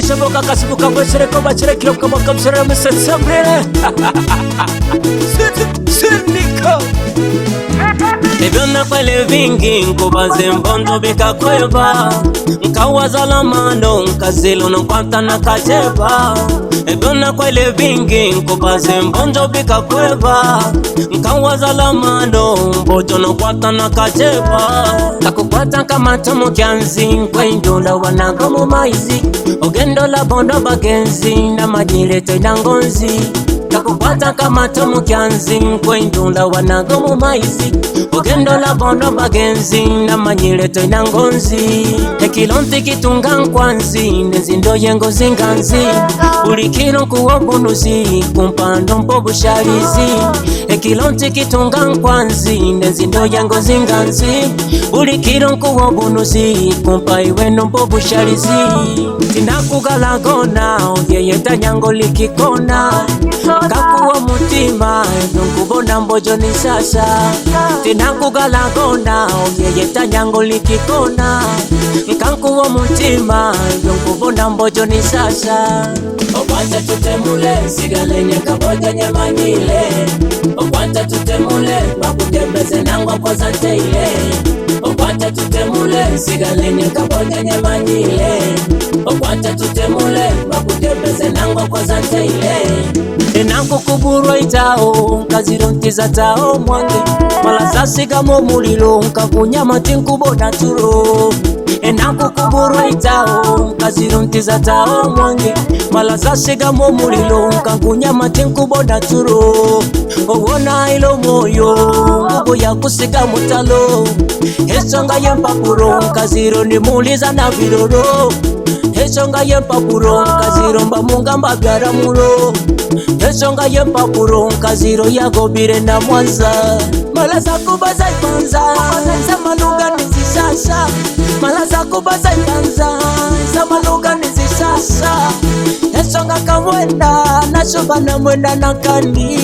bishoboka kasibuka bweshereko bacherekiro kabakamsera musetsembrere Sinika Ebyonna kwele vingi nkubaze mbondo bikakweba nkawaza lamano nkazilo nkwata na kacheba Ebyonna kwele vingi nkubaze mbondo bikakweba nkawaza lamano mbojo nkwata na kacheba kakukwata kama tomo kyanzi nkwendola wanago mu maizi ogendo la bondo bagenzi na majirete nangonzi kakukwata kama tomo kyanzi nkwendola wanago mu maizi ogendo la bondo bagenzi na manyirete nangonzi ekilonti kitunga nkwanzi nezindo yengo zinganzi ulikiro kuwo bunuzi kumpando mpo bushalizi ekilonti kitunga nkwanzi nezindo yengo zinganzi ulikiro kuwo bunuzi kumpa iwe mpo bushalizi tinakugalagona yeyeta nyango likikona kakuwa mutima nkubona mbojo ni sasa tinakugalagona yeyeta nyango likikona nkankuwa mutima nkubona mbojo ni sasa okwanta tutemule sigalenye kaboja nyamanyile okwanta tutemule bakutembeze nangwa koza teile okwanta tutemule sigalenye kaboja nyamanyile okwanta tutemule bakutembeze nangwa koza teile enakukuburo itao nkazirontiza tao mwange malasasigamo mulilo nkakunyama tinkubona turo enakukuburo itao nkazirontiza tao mwange malasasigamo mulilo nkakunyama tinkubona turo owona ilo moyo ngubo ya kusiga mutalo esonga yempapuro nkaziro nimuliza na viroro esonga yempapuro nkaziro mba mungamba byaramulo esonga yempapuro nkaziro yagobire na mwanza malaza kubaza ipanza zamaluga nizisasa malaza kubaza ipanza zamaluga nizisasa esonga kamwenda nashoba na mwenda na kandi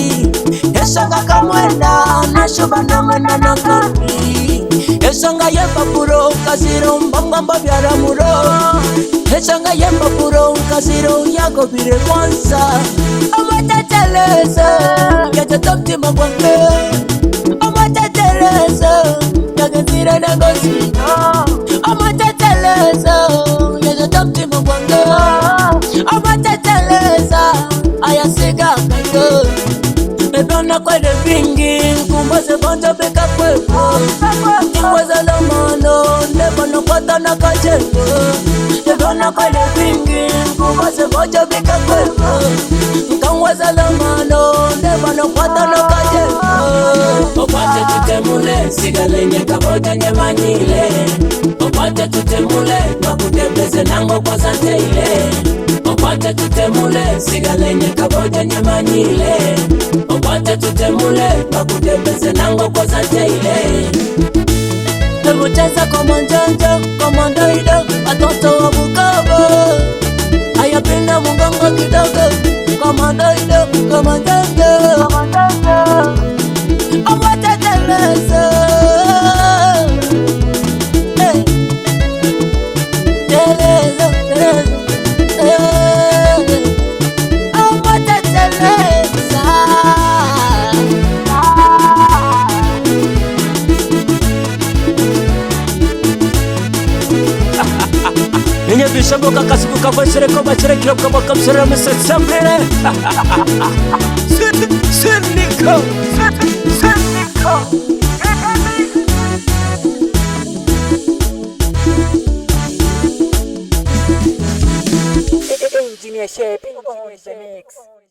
esonga kamwenda nashoba na mwenda na kandi esonga yempapuro nkaziro mbangamba byaramuro esonga yempapuro nkaziro yagobire mwanza amateteleza yatatoptima gwange amateteleza yagezire nangozi amateteleza yatatoptima gwange amateteleza ayasiga kango ebyonna kwele vingi nkumbaze bonjo bikakwepo nkimbaze lomano ndebono kwata na kacheko ebyonna kwele vingi nkumbaze bonjo bikakwepo nkamwaze lomano ndebono kwata na kacheko okwate tutemule sigalenye kaboja nyamanyile okwate tutemule bakutembeze nango koza teile okwate tutemule sigalenye kaboja nyamanyile okwate tutemule bakutembeze nango koza teile ebuteza komonjonjo komondoido watoto wa Bukoba ayapinda mugongo kidogo komondoido komonjonjo amateteleza teleza Ninye bishoboka kasibuka bweshereko bacherekiro kabakamsera musetsembrere Sinika Engineer Shaping on the mix.